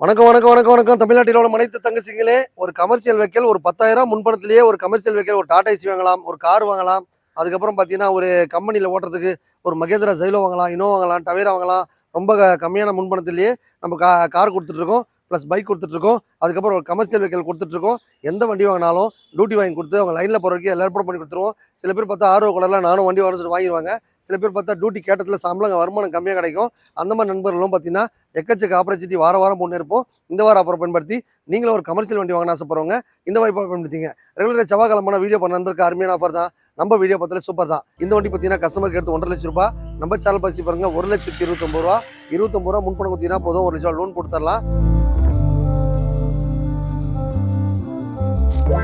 வணக்கம் வணக்கம் வணக்கம் வணக்கம். தமிழ்நாட்டில் உள்ள அனைத்து தங்கச்சிங்களே, ஒரு கமர்ஷியல் வெஹிக்கிள் ஒரு 10,000 முன்பணத்திலேயே ஒரு கமர்ஷியல் வெஹிக்கிள் ஒரு டாடா ஏசி வாங்கலாம், ஒரு கார் வாங்கலாம். அதுக்கப்புறம் பார்த்தீங்கன்னா ஒரு கம்பெனியில் ஓட்டுறதுக்கு ஒரு மகேந்திரா ஜைலோ வாங்கலாம், இனோவா வாங்கலாம், டவேரா வாங்கலாம். ரொம்ப கம்மியான முன்பணத்திலேயே நம்ம கார் கொடுத்துட்ருக்கோம், ப்ளஸ் பைக் கொடுத்துட்ருக்கோம். அதுக்கப்புறம் ஒரு கமர்ஷியல் வெஹிக்கிள் கொடுத்துட்ருக்கோம். எந்த வண்டி வாங்கினாலும் டியூட்டி வாங்கி கொடுத்து அவங்க லைனில் போகிற வரைக்கும் எல்லா ஏற்பாடு பண்ணி கொடுத்துருவோம். சில பேர் பார்த்தா ஆர்வ கலரில் நானும் வண்டி வாங்கணும்னு சொல்லி வாங்கிடுவாங்க. சில பேர் பார்த்தா டியூட்டி கேட்டத்தில் சம்பளம் வருமானம் கம்மியாக கிடைக்கும். அந்த மாதிரி நண்பர்களும் பார்த்தீங்கன்னா எக்கச்சக்க ஆப்பர்ச்சுனிட்டி வாரம் முன்னேற்போம். இந்த வார ஆஃபர் பயன்படுத்தி நீங்களும் ஒரு கமர்ஷியல் வண்டி வாங்கினா ஆசைப்படுறவங்க இந்த வாய்ப்பை பயன்படுத்திங்க. ரெகுலராக செவ்வாய்க்கிழமை வீடியோ பண்ண நண்பருக்கு அருமையான ஆஃபர் தான். நம்ம வீடியோ பார்த்தாலே சூப்பர் தான். இந்த வண்டி பார்த்தீங்கன்னா கஸ்டமருக்கு எடுத்து 1,50,000 ரூபாய். நம்ம சேனல் பசி பாருங்க, 1,29,000 ரூபா. 29 ரூபா முன்பணம் கொடுத்தீங்கன்னா போதும், 1 லட்சம் லோன் கொடுத்துடலாம்.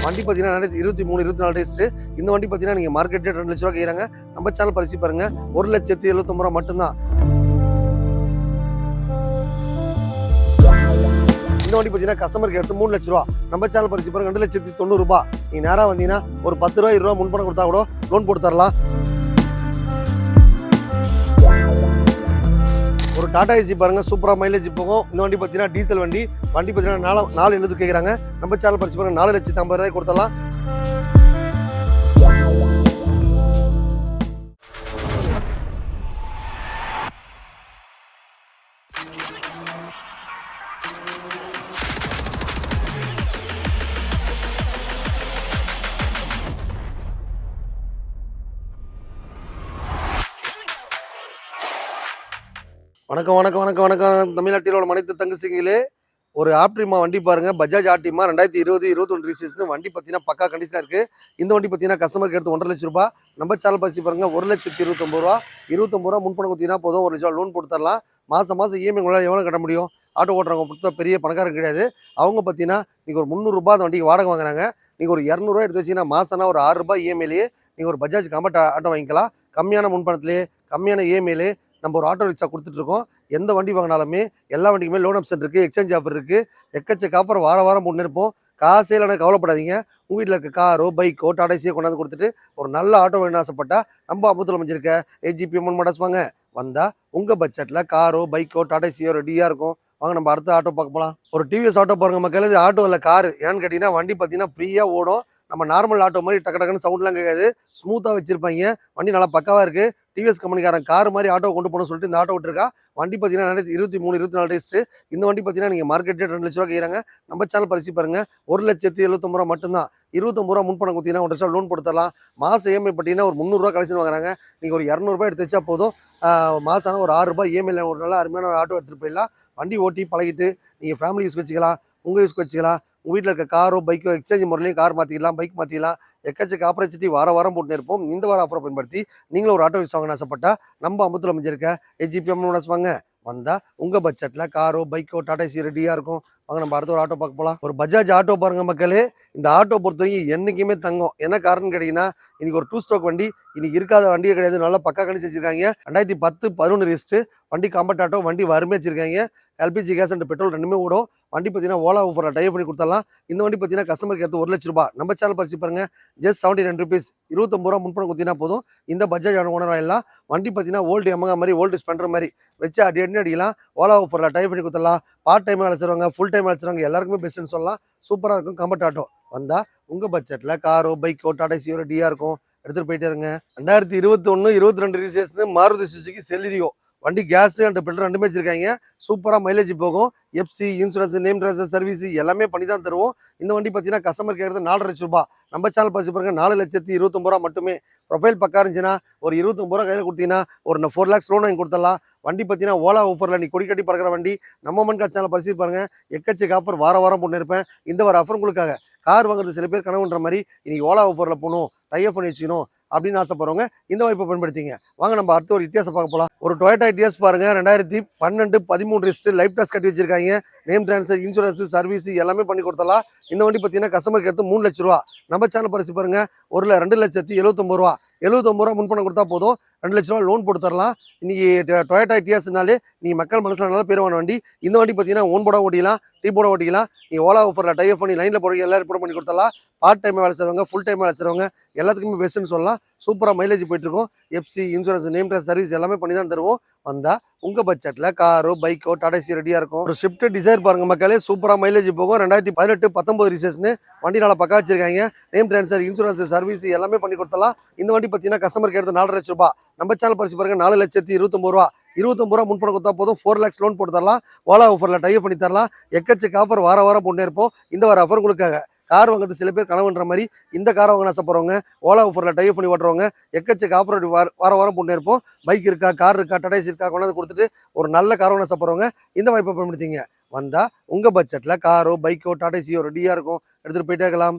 வண்டி பார்த்தீங்கன்னா 2023 24 டேஸ்ட். இந்த வண்டி பார்த்தீங்கன்னா நீங்கள் மார்க்கெட் ரேட் 2 லட்ச ரூபா கேட்குறாங்க. நம்ம சேனல் பரிசு பாருங்க, 1,79,000 ரூபா மட்டும்தான். இந்த வண்டி பார்த்தீங்கன்னா கஸ்டமருக்கு எடுத்து 3 லட்ச ரூபா. நம்ம சேனல் பரிசு பாருங்க, 2,90,000 ரூபா. நீ நேராக வந்தீங்கன்னா ஒரு 10 ரூபா 20 ரூபா முன்பணம் கொடுத்தா கூட லோன் போட்டு தரலாம். ஒரு டாடா ஏசி பாருங்க, சூப்பரா மைலேஜ் போகும். இந்த வண்டி பார்த்தீங்கன்னா டீசல் வண்டி. வண்டி பார்த்தீங்கன்னா 4 எழுது கேட்குறாங்க. நம்ம சேனல் பரிசு பாருங்க, 4,50,000 ரூபாய் கொடுத்தலாம். வணக்கம் வணக்கம் வணக்கம் வணக்கம். தமிழ்நாட்டில் உள்ள அனைத்து தங்கச்சிங்களே, ஒரு ஆப்டிமா வண்டி பாருங்க, பஜாஜ் ஆப்டிமா 2020 21 ரிஜிஸ்ட்ரேஷன் வண்டி பார்த்தீங்கன்னா பக்கா கண்டிஷனாக இருக்குது. இந்த வண்டி பார்த்தீங்கன்னா கஸ்டமருக்கு எடுத்து 1,50,000 ரூபாய். நம்ம சேனல் பசி பாருங்க, 1,29,000 ரூபா. 29 ரூபா முன்பணம் கொடுத்தீங்கன்னா போதும், 1 லட்சம் லோன் போட்டு தரலாம். மாதம் இஎம்ஐ உங்களால் எவ்வளோ கட்ட முடியும்? ஆட்டோ ஓட்டுறவங்க பொறுத்த பெரிய பணக்காரங்க கிடையாது. அவங்க பார்த்தீங்கன்னா நீங்கள் ஒரு 300 ரூபாய் அந்த வண்டிக்கு வாடகை வாங்குறாங்க. நீங்கள் ஒரு 200 ரூபா எடுத்து வச்சிங்கன்னா மாதம்னா ஒரு 6 ரூபாய் இஎம்ஐலேயே நீங்கள் ஒரு பஜாஜ் கம்பெட் ஆட்டோ வாங்கிக்கலாம். கம்மியான முன்பணத்திலே கம்மியான இஎம்ஐலே நம்ம ஒரு ஆட்டோ ரிக்ஷா கொடுத்துட்ருக்கோம். எந்த வண்டி வாங்கினாலுமே எல்லா வண்டிக்குமே லோன் ஆப்ஷன் இருக்குது, எக்ஸ்சேஞ்ச் ஆஃபர் இருக்குது. எக்கச்சக்க ஆஃபர் வாரம் முன்னேற்போம். காசே இல்லைன்னா கவலைப்படாதீங்க. உங்கள் வீட்டில் இருக்க காரோ பைக்கோ டாடா ஏசியோ கொண்டாந்து கொடுத்துட்டு ஒரு நல்ல ஆட்டோ வேணும்னு ஆசைப்பட்டா நம்ம அபுத்தில் அமைஞ்சிருக்க AGP மோட்டார்ஸ் வாங்க. வந்தால் உங்கள் பட்ஜெட்டில் காரோ பைக்கோ டாடா ஏசியோ ரெடியாக இருக்கும். வாங்க நம்ம அடுத்த ஆட்டோ பார்க்க போகலாம். ஒரு டிவிஎஸ் ஆட்டோ பாருங்க மக்கள். இது ஆட்டோ இல்லை, காரு. ஏன்னு கேட்டிங்கன்னா வண்டி பார்த்தீங்கன்னா ஃப்ரீயாக ஓடும். நம்ம நார்மல் ஆட்டோ மாதிரி டக்குன்னு சவுண்ட்லாம் கேட்காது. ஸ்மூத்தாக வச்சிருப்பாங்க. வண்டி நல்லா பக்காவாக இருக்குது. டிவிஎஸ் கம்பெனிக்காரன் கார் மாதிரி ஆட்டோ கொண்டு போகணும்னு சொல்லிட்டு இந்த ஆட்டோ விட்டுருக்கா. வண்டி பார்த்தீங்கன்னா 2023 24 டேஸ்ட்டு. இந்த வண்டி பார்த்தீங்கன்னா நீங்கள் மார்க்கெட் ரேட் 2 லட்ச ரூபா கேட்குறாங்க. நம்ம சேனல் பரிசு பாருங்க, 1,79,000 ரூபா மட்டும்தான். 29 ரூபா முன்பணம் கொடுத்தீங்கன்னா 1 லட்சம் லோன் கொடுத்துடலாம். மாதம் இஎம்ஐ பார்த்தீங்கன்னா ஒரு 300 ரூபா கலெக்ஷன் வாங்குறாங்க. நீங்கள் ஒரு 200 ரூபாய் எடுத்து வச்சா போதும். மாதம் ஒரு 6 ரூபாய் இஎம்ஐல ஒரு நல்ல அருமையான ஆட்டோ எடுத்துகிட்டு போயிடலாம். வண்டி ஓட்டி பழகிட்டு நீங்கள் ஃபேமிலி யூஸ்க்கு வச்சுக்கலாம், உங்கள் யூஸ்க்கு வச்சுக்கலாம். உங்கள் வீட்டில் இருக்க காரோ பைக்கோ எக்ஸ்சேஞ்ச் முறையிலையும் கார் மாற்றிக்கலாம், பைக் மாற்றிக்கலாம். எக்கச்சக்க ஆப்பர்ச்சுனிட்டி வாரம் போட்டு இருப்போம். இந்த வார ஆஃபரை பயன்படுத்தி நீங்களும் ஒரு ஆட்டோ யூஸ் வாங்கன்னு ஆசைப்பட்டா நம்ம அமுத்தில் அமைஞ்சிருக்க AGP மோட்டார்ஸ் வாங்க. வந்தால் உங்கள் பட்ஜெட்டில் காரோ பைக்கோ டாடா ஏசி ரெடியாக இருக்கும். வாங்க நம்ம அடுத்த ஒரு ஆட்டோ பார்க்க போகலாம். ஒரு பஜாஜ் ஆட்டோ பாருங்க மக்களே. இந்த ஆட்டோ பொறுத்த வரைக்கும் என்றைக்குமே தங்கும். என்ன காரணம் கேட்டிங்கன்னா இன்னைக்கு ஒரு 2 ஸ்ட்ரோக் வண்டி, இன்னைக்கு இருக்காத வண்டியே கிடையாது. நல்லா பக்கா கண்டிச்சு வச்சிருக்காங்க. 2010 11 ரிஜிஸ்ட்ரு வண்டி. காம்பேக்ட் ஆட்டோ வண்டி வறுமையாக வச்சிருக்காங்க. LPG கேஸ் அண்ட் பெட்ரோல் ரெண்டுமே ஓடும். வண்டி பார்த்தீங்கன்னா ஓலா ஊஃபரில் டைப் பண்ணி கொடுத்துடலாம். இந்த வண்டி பார்த்தீங்கன்னா கஸ்டமருக்கு எடுத்து 1 லட்ச ரூபாய். நம்ம சேனல் பரிசு பாருங்க, ஜஸ்ட் 79 rupees. 29 ரூபா முன்பணம் கொடுத்தீங்கன்னா போதும். இந்த பஜாஜ் ஓனர் ஆயிடலாம். வண்டி பார்த்தீங்கன்னா ஓல்டு எமகா மாதிரி ஓல்டு ஸ்பெண்டர் மாதிரி வச்சு அடி அடிக்கலாம். ஓலா ஊஃபரில் டைப் பண்ணி கொடுத்துடலாம். பார்ட் டைம் வேலை செய்வாங்க, ஃபுல் டைம் வேலை செய்வாங்க, எல்லாருக்குமே பெஸ்ட்னு சொல்லலாம். சூப்பராக இருக்கும். காம்பேக்ட் ஆட்டோ வந்தால் உங்கள் பட்ஜெட்டில் காரோ பைக்கோ டாடா ஏசியோ ரெடியாக இருக்கும். எடுத்துகிட்டு போயிட்டே இருங்க. 2021 22 ரிஜிஸ்ட்ரேஷன் மாருதி சுசுகி செலிரியோ வண்டி. கேஸ் அண்ட் பெட்ரோல் ரெண்டுமே வச்சிருக்காங்க. சூப்பராக மைலேஜ் போகும். FC insurance name transfer service எல்லாமே பண்ணி தான் தருவோம். இந்த வண்டி பார்த்தீங்கன்னா கஸ்டமருக்கு எடுத்து 4 லட்ச ரூபாய். நம்ம சேனல் பரிசு பாருங்க, 4,29,000 ரூபா மட்டுமே. ப்ரொஃபைல் பக்கா இருந்துச்சுன்னா ஒரு 29 ரூபா கையில் கொடுத்தீங்கன்னா ஒரு 4 lakhs லோன் வாங்கி கொடுத்துடலாம். வண்டி பார்த்தீங்கன்னா ஓலா ஊஃபரில் நீ கொடி கட்டி பறக்கிற வண்டி. நம்ம மண்காட் சேனல் பரிசு பாருங்க, எக்கச்சக்க ஆஃபர் வாரம் போட்டு இருப்பேன். இந்த ஒரு ஆஃபர் உங்களுக்காக. கார் வாங்குறது சில பேர் கனவுன்ற மாதிரி இன்னைக்கு ஓலா ஊஃபரில் போகணும், டைப் பண்ணி வச்சுக்கணும் அப்படின்னு ஆசைப்படுறவங்க இந்த வாய்ப்பை பயன்படுத்திங்க. வாங்க நம்ம அடுத்த ஒரு இத்தியாசம் பார்க்க போகலாம். ஒரு டொயோட்டா இத்தியாஸ் பாருங்க, 2012 13 ரிஜிஸ்ட்ரு லைஃப் டாஸ் கட்டி வச்சிருக்காங்க. நேம் ட்ரான்ஸ்ஃபர் இன்சூரன்ஸ் சர்வீஸ் எல்லாமே பண்ணி கொடுத்தலாம். இந்த வண்டி பார்த்தீங்கன்னா கஸ்டமருக்கு எடுத்து 3 லட்ச ரூபா. நம்ம சேனல் பரிசு பாருங்க, 2,79,000 ரூபா. 79 ரூபா முன்பணம் கொடுத்தா போதும், 2 லட்ச ரூபா லோன் போட்டு தரலாம். இன்னைக்கு டொயோட்டா இத்தியாஸ்னாலே நீ மக்கள் மனசில் நல்ல பேருவான வண்டி. இந்த வண்டி பார்த்தீங்கன்னா ஓன் போட ஓட்டிக்கலாம், டீ போட ஓட்டிக்கலாம். நீ ஓலா ஆஃபரில் டைப் பண்ணி லைனில் போட எல்லாம் ரிப்போர்ட் பண்ணி கொடுத்தலாம். பார்ட் டைம் வேலை செய்றவங்க, ஃபுல் டைம் வேலை செய்றவங்க எல்லாத்துக்குமே பெஸ்ட்டுன்னு சொல்லலாம். சூப்பரா மைலேஜ் போயிட்டு இருக்கும். FC, insurance, name plate service எல்லாமே பண்ணி தான் தருவோம். வந்தா உங்க பட்ஜெட்ல காரோ, பைக்கோ, டாடா ஏசி ரெடியா இருக்கும். ஒரு ஸ்விஃப்ட் டிசைர் பாருங்க மக்களே, சூப்பரா மைலேஜ் போகும். 2018, 19 ரிஜிஸ்ட்ரேஷன் வண்டி நல்லா பக்கா வச்சிருக்காங்க. நேம் ட்ரான்ஸ்ஃபர், இன்சூரன்ஸ், சர்வீஸ் எல்லாமே பண்ணி கொடுத்தலாம். இந்த வண்டி பார்த்தீங்கன்னா கஸ்டமருக்கு எடுத்து 4,00,000 ரூபாய். நம்ம சேனல் பரிசு பாருங்க 4,29,000 ரூபா. 29 ரூபா முன்பணம் கொடுத்தா போதும். 4 lakhs லோன் போட்டு தரலாம். ஓலா ஆஃபர்ல டைப் பண்ணி தரலாம். எக்கச்சக்க ஆஃபர் வாரம் போட்டே இருப்போம். இந்த வார ஆஃபர் உங்களுக்காக. கார் வாங்குறது சில பேர் கனவுன்ற மாதிரி இந்த காரை வாங்க ஆசைப்படுறவங்க, ஓலா ஆஃபர்ல டைப் பண்ணி ஓட்டுறவங்க எக்கச்சக்க ஆஃபர் வாரம் போட்டே இருப்போம். பைக் இருக்கா, கார் இருக்கா, டாடா ஏசி இருக்கா, கொண்டாந்து கொடுத்துட்டு ஒரு நல்ல கார் வாங்க ஆசைப்படுறவங்க இந்த வாய்ப்பை பயன்படுத்திங்க. வந்தா உங்க பட்ஜெட்ல காரோ, பைக்கோ, டாடா ஏசியோ ரெடியா இருக்கும். எடுத்துட்டு போயிட்டே இருக்கலாம்.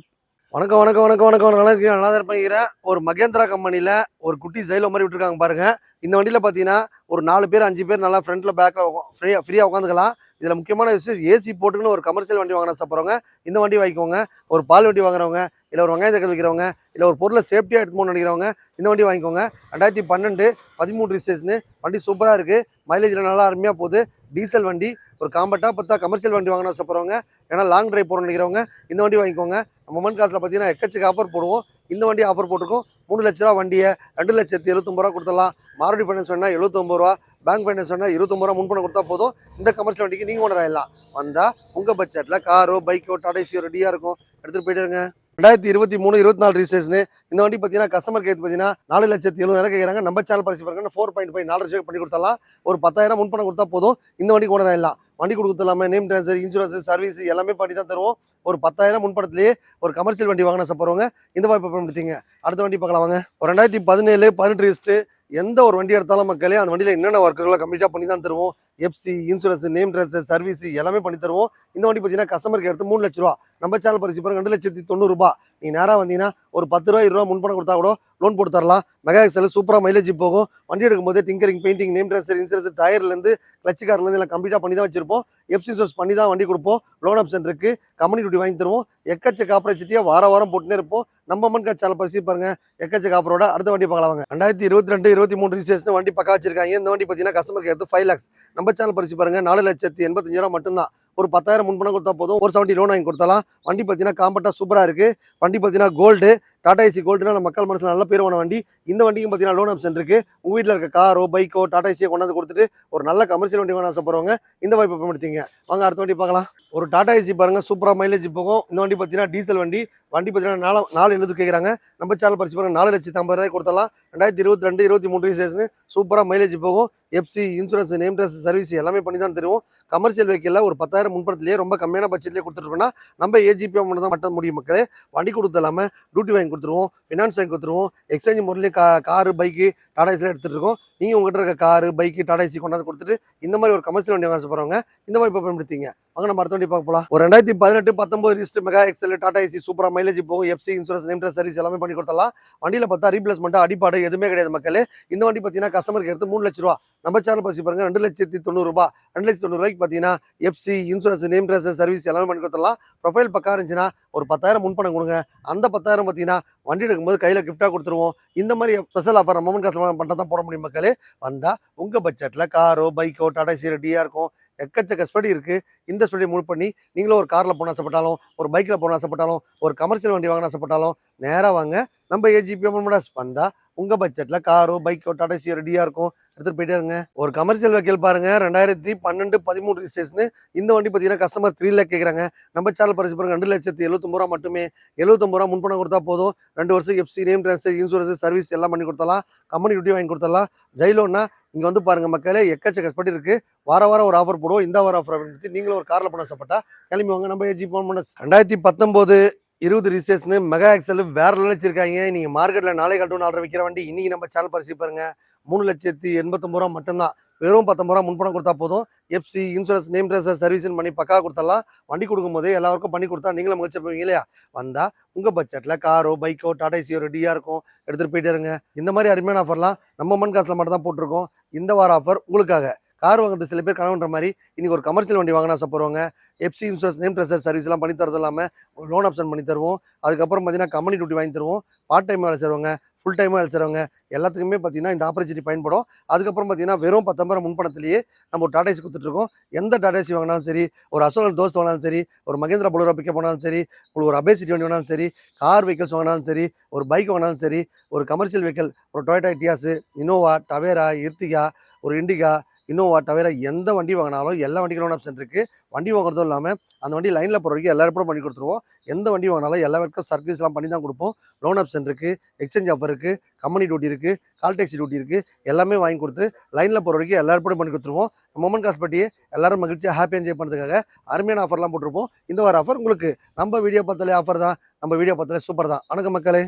வணக்கம் வணக்கம் வணக்கம் வணக்கம் நல்லா இருக்கீங்க, நல்லா தான் இருப்பேன். ஒரு மகேந்திரா கம்பெனியில் ஒரு குட்டி ஜைலோ மாதிரி விட்டுருக்காங்க பாருங்க. இந்த வண்டியில் பார்த்தீங்கன்னா ஒரு 4 பேர் 5 பேர் நல்லா ஃப்ரண்ட்டில் பேக்கில் ஃப்ரீயாக உட்காந்துக்கலாம். இதில் முக்கியமான விஷயம் ஏசி போட்டுக்குன்னு ஒரு கமர்ஷியல் வண்டி வாங்கினா சாப்பிட்றவங்க இந்த வண்டி வாங்கிக்கோங்க. ஒரு பால் வண்டி வாங்குறவங்க, இல்லை ஒரு வெங்காயம் தக்காளி விற்கிறவங்க, இல்லை ஒரு பொருளை சேஃப்டியாக எடுத்துன்னு நினைக்கிறவங்க இந்த வண்டி வாங்கிக்கோங்க. 2012, 13 ரிஜிஸ்ட்ரேஷனு வண்டி சூப்பராக இருக்குது. மைலேஜில் நல்லா அருமையாக போகுது. டீசல் வண்டி. ஒரு காம்பட்டாக பார்த்தா கமர்ஷியல் வண்டி வாங்கினா சாப்பிட்றவங்க, ஏன்னா லாங் டிரைவ் போகணும்னு நினைக்கிறவங்க இந்த வண்டி வாங்கிக்கோங்க. மொமெண்ட் காசில் பார்த்தீங்கன்னா எக்கச்சக்க ஆஃபர் போடுவோம். இந்த வண்டி ஆஃபர் போட்டிருக்கோம். 3 லட்ச ரூபா வண்டியை 2,79,000 ரூபா கொடுத்துடலாம். மாருதி ஃபைனான்ஸ் வேணா 79 ரூபா, பேங்க் ஃபைனான்ஸ் வேணா 29 ரூபா முன்பணம் கொடுத்தா போதும். இந்த கமர்ஷியல் வண்டிக்கு நீங்கள் ஓனர் ஆயிடலாம். வந்தால் உங்கள் பட்ஜெட்டில் காரோ, பைக்கோ, டாடா ஏசியோ ரெடியாக இருக்கும். எடுத்துகிட்டு போயிட்டுருங்க. 2023, 24 ரிஜிஸ்ட்ரேஷன். இந்த வண்டி பார்த்தீங்கன்னா கஸ்டமர் கேட்டு பார்த்தீங்கன்னா 4,70,000 கேட்குறாங்க. நம்ம சேனல் பரிசு பாருங்க 4.5 4 லட்சம் பண்ணி கொடுத்தலாம். ஒரு 10,000 முன்பணம் கொடுத்தா போதும். இந்த வண்டிக்கு ஓனர் ஆயிடலாம். வண்டி கொடுத்துலாமே நேம் ட்ரான்ஸ்ஃபர், இன்சூரன்ஸ், சர்வீஸ் எல்லாமே பண்ணி தான் தருவோம். ஒரு 10,000 முன்பணத்திலேயே ஒரு கமர்ஷியல் வண்டி வாங்கினா சாப்பிட்றவங்க இந்த வாய்ப்பை பயன்படுத்திங்க. அடுத்த வண்டி பார்க்கலாம் வாங்க. ஒரு 2017, 18 ரிஜிஸ்ட்ரு எந்த ஒரு வண்டி எடுத்தாலும் மக்களே அந்த வண்டியில் என்னென்ன ஒர்க்குகளை கம்ப்ளீட்டாக பண்ணி தான் தருவோம். FC, insurance, name transfer, service எல்லாமே பண்ணி தருவோம். இந்த வண்டி பார்த்தீங்கன்னா கஸ்டமருக்கு எடுத்து 3 லட்ச ரூபா. நம்ம சேனல் பரிசு பாருங்க 2,90,000 ரூபாய். நீ நேராக வந்தீங்கன்னா ஒரு 10 ரூபா 20 ரூபா முன்பணம் கொடுத்தா கூட லோன் போட்டு தரலாம். மெகா எக்ஸல் சூப்பராக மைலேஜ் போகும். வண்டி எடுக்கும்போது tinkering, painting, name transfer, insurance, டயர்லேருந்து கிளச் கார்லேருந்து எல்லாம் கம்ப்ளீட்டாக பண்ணி தான் வச்சிருப்போம். எஃப்சி சோர்ஸ் பண்ணி தான் வண்டி கொடுப்போம். லோன் ஆப்ஷன் இருக்குது. கம்பெனி டியூட்டி வாங்கி தருவோம். எக்கச்சக்க ஆப்பர்ச்சுனிட்டியாக வாரம் போட்டுனே இருப்போம். நம்ம மண்கா சேனல் பரிசு பாருங்க எக்கச்சக்க ஆஃபரோட அடுத்த வண்டி பார்க்கலாம் வாங்க. 2022, 23 ரிஜிஸ்ட்ரேஷன் வண்டி பக்கா வச்சிருக்காங்க. இந்த வண்டி பார்த்தீங்கன்னா கஸ்டமருக்கு எடுத்து 5 lakhs. நம்ம சேனல் பரிசு பாருங்க 4,85,000 ரூபா மட்டும்தான். ஒரு 10,000 முன்பணம் கொடுத்தா போதும். ஒரு 70 லோன் வாங்கி கொடுத்தலாம். வண்டி பார்த்தீங்கன்னா காம்பட்டா சூப்பராக இருக்குது. வண்டி பார்த்தீங்கன்னா கோல்டு, டாடா ஏசி கோல்டுனா நம்ம மக்கள் மனசில் நல்ல பேர் வான வண்டி. இந்த வண்டிக்கும் பார்த்தீங்கன்னா லோன் ஆப்ஷன் இருக்குது. உங்கள் வீட்டில் இருக்க காரோ, பைக்கோ, டாடா ஏசியை கொண்டாந்து கொடுத்துட்டு ஒரு நல்ல கமர்ஷியல் வண்டி வேணும் ஆசைப்படுறவங்க இந்த வாய்ப்பை பயன்படுத்திங்க. வாங்க அடுத்த வண்டி பார்க்கலாம். ஒரு டாடா ஏசி பாருங்க சூப்பராக மைலேஜ் போகும். இந்த வண்டி பார்த்தீங்கன்னா டீசல் வண்டி. வண்டி பார்த்தீங்கன்னா 4 எழுது கேட்குறாங்க. நம்ம சேனல் பரிசு பாருங்க 4,50,000 கொடுத்தலாம். 2022, 23 ரிஜிஸ்ட்ரேஷன் சூப்பராக மைலேஜ் போகும். FC, insurance, name transfer, service எல்லாமே பண்ணி தான் தருவோம். கமர்ஷியல் வெஹிக்கிளில் ஒரு 10,000 முன்பணத்திலேயே ரொம்ப கம்மியான பட்ஜெட்லேயே கொடுத்துருக்கோம்னா நம்ம ஏஜிபி மட்டும் தான் மட்ட முடியும் மக்களே. வண்டி கொடுத்து இல்லாமல் டியூட்டி வாங்கி கொடுத்துருவோம், ஃபினான்ஸ் வாங்கி கொடுத்துருவோம். எக்ஸ்சேஞ்ச் முறையிலே காரு, பைக்கு, டாடா ஏசிலாம் எடுத்துகிட்டு இருக்கோம். நீங்கள் உங்கள்கிட்ட இருக்க காரு, பைக்கு, டாடா ஏசி கொண்டாந்து கொடுத்துட்டு இந்த மாதிரி ஒரு கமர்ஷியல் வண்டி வாங்க ஆசைப்படுறவங்க இந்த வாய்ப்பை பயன்படுத்திங்க. வாங்க நம்ம அடுத்த வண்டி பார்க்க போகலாம். ஒரு 2018, 19 register mega Excel Tata AC சூப்பராக மைலேஜ் போகும். FC, insurance, name transfer, service எல்லாமே பண்ணி கொடுத்தலாம். வண்டியில் பார்த்தா ரீப்ளேஸ்மெண்ட், அடிப்பாடு எதுவுமே கிடையாது மக்களே. இந்த வண்டி பார்த்தீங்கன்னா கஸ்டமருக்கு எடுத்து 3 லட்ச ரூபா. நம்ம சேனல் பரிசு பாருங்க 2,90,000 ரூபாய். 2,90,000 ரூபாய்க்கு பார்த்தீங்கன்னா FC, insurance, name transfer, service எல்லாமே பண்ணி கொடுத்துடலாம். ப்ரொஃபைல் பக்கா இருந்துச்சுன்னா ஒரு 10,000 முன்பணம் கொடுங்க. அந்த 10,000 பார்த்தீங்கன்னா வண்டி எடுக்கும்போது கையில் கிஃப்டாக கொடுத்துருவோம். இந்த மாதிரி ஸ்பெஷல் ஆஃபர் மொமெண்ட் காசு பண்ண தான் போட முடியும் மக்களே. வந்தால் உங்கள் பட்ஜெட்டில் காரோ, பைக்கோ, டாடா ஏசி ரெடியாக இருக்கும். எக்கச்சக்க ஸ்பெடி இருக்குது. இந்த ஸ்பெடி மூவ் பண்ணி நீங்களும் ஒரு காரில் போன ஆசைப்பட்டாலும், ஒரு பைக்கில் போன ஆசைப்பட்டாலும், ஒரு கமர்ஷியல் வண்டி வாங்கின ஆசைப்பட்டாலும் நேராக வாங்க. நம்ம ஏஜிபி வந்தால் உங்கள் பட்ஜெட்டில் காரோ, பைக்கோ, டாடா ஏசி ரெடியாக இருக்கும். எடுத்துகிட்டு போயிட்டே இருங்க. ஒரு கமர்ஷியல் வெஹிக்கிள் பாருங்க 2012, 13 ரிஜிஸ்ட்ரேஷன். இந்த வண்டி பார்த்தீங்கன்னா கஸ்டமர் 3 lakh கேட்குறாங்க. நம்ம சேனல் பரிசு பாருங்க 2,79,000 ரூபா மட்டுமே. 79 ரூபா முன்பணம் கொடுத்தா போதும். 2 வருஷம் FC, name transfer, insurance, service எல்லாம் பண்ணி கொடுத்தலாம். கம்பெனி டியூட்டி வாங்கி கொடுத்தலாம். ஜைலோன்னா இங்கே வந்து பாருங்க மக்களே எக்கச்சக்க ஸ்பெடி இருக்குது. வாரம் ஒரு ஆஃபர் போடுவோம். இந்த வாரம் ஆஃபர் அப்படின்னு நீங்களும் ஒரு காரில் பண்ண ஆசைப்பட்டா கிளம்பி வாங்க. நம்ம ஏஜி போன் பண்ண 2019, 20 ரிஜிஸ்ட்ரேஷன் மெகா எக்ஸல் வேற நினைச்சிருக்காங்க. நீங்கள் மார்க்கெட்டில் நாளை கட்டும் 4 விற்கிற வண்டி இன்னைக்கு நம்ம சேனல் பரிசு பாருங்க 3,89,000 ரூபா மட்டும்தான். வெறும் 19 ரூபா முன்பணம் கொடுத்தா போதும். FC, insurance, name transfer, service பண்ணி பக்கா கொடுத்தலாம். வண்டி கொடுக்கும்போது எல்லாருக்கும் பண்ணி கொடுத்தா நீங்களும் முயற்சிப்பீங்க இல்லையா. வந்தால் உங்கள் பட்ஜெட்டில் காரோ, பைக்கோ, டாடா ஏசியோ ரெடியாக இருக்கும். எடுத்துகிட்டு போயிட்டே இருங்க. இந்த மாதிரி அருமையான ஆஃபர்லாம் நம்ம மண் காசில் மட்டும் தான் போட்டிருக்கோம். இந்த வார ஆஃபர் உங்களுக்காக. கார் வாங்குறது சில பேர் கனவுன்ற மாதிரி இன்னைக்கு ஒரு கமர்ஷியல் வண்டி வாங்கினா ஆசைப்படுவாங்க. FC, insurance, name transfer, service பண்ணி தரது இல்லாமல் லோன் ஆப்ஷன் பண்ணி தருவோம். அதுக்கப்புறம் பார்த்தீங்கன்னா கம்பெனி டியூட்டி வாங்கி தருவோம். பார்ட் டைம் வேலை செய்வாங்க, ஃபுல் டைமாக வேலை செய்கிறவங்க எல்லாத்துக்குமே பார்த்தீங்கன்னா இந்த ஆப்பர்ச்சுனிட்டி பயன்படும். அதுக்கப்புறம் பார்த்தீங்கன்னா வெறும் 19,000 முன்பணத்திலேயே நம்ம ஒரு டாடா ஏசி கொடுத்துட்ருக்கோம். எந்த டாடா ஏசி வாங்கினாலும் சரி, ஒரு அசோக் தோஸ்த் வாங்கினாலும் சரி, ஒரு மகேந்திரா பொலேரோ பிக்கப் வாங்கினாலும் சரி, உங்களுக்கு ஒரு அபேசிட்டி வண்டி வாங்கினாலும் சரி, கார் வெஹிக்கிள்ஸ் வாங்கினாலும் சரி, ஒரு பைக் வாங்கினாலும் சரி, ஒரு கமர்ஷியல் வெஹிக்கிள், ஒரு Toyota Etios, Innova, Tavera, Ertiga, ஒரு இண்டிகா, இன்னோவா டவேரா எந்த வண்டி வாங்கினாலும் எல்லா வண்டிக்கும் லோன் ஆப்ஷன் இருக்குது. வண்டி வாங்குறதும் இல்லாமல் அந்த வண்டி லைனில் போகிற வரைக்கும் எல்லா இடப்படும் பண்ணி கொடுத்துருவோம். எந்த வண்டி வாங்கினாலும் எல்லா வரைக்கும் சர்வீஸ்லாம் பண்ணி தான் கொடுப்போம். லோன் ஆப்ஷன் இருக்குது, எக்ஸ்சேஞ்ச் ஆஃபர் இருக்குது, கம்பெனி டியூட்டி இருக்குது, கால் டாக்ஸி டியூட்டி இருக்குது. எல்லாமே வாங்கி கொடுத்து லைனில் போகிற வரைக்கும் எல்லா இடப்படும் பண்ணி கொடுத்துருவோம். மொமெண்ட் காசு பட்டியே எல்லாரும் மகிழ்ச்சியாக ஹாப்பி என்ஜாய் பண்ணுறதுக்காக அருமையான ஆஃபர்லாம் போட்டிருப்போம். இந்த வார ஆஃபர் உங்களுக்கு நம்ம வீடியோ பார்த்தாலே ஆஃபர் தான், நம்ம வீடியோ பார்த்தாலே சூப்பர் தான். வணக்கம் மக்களே.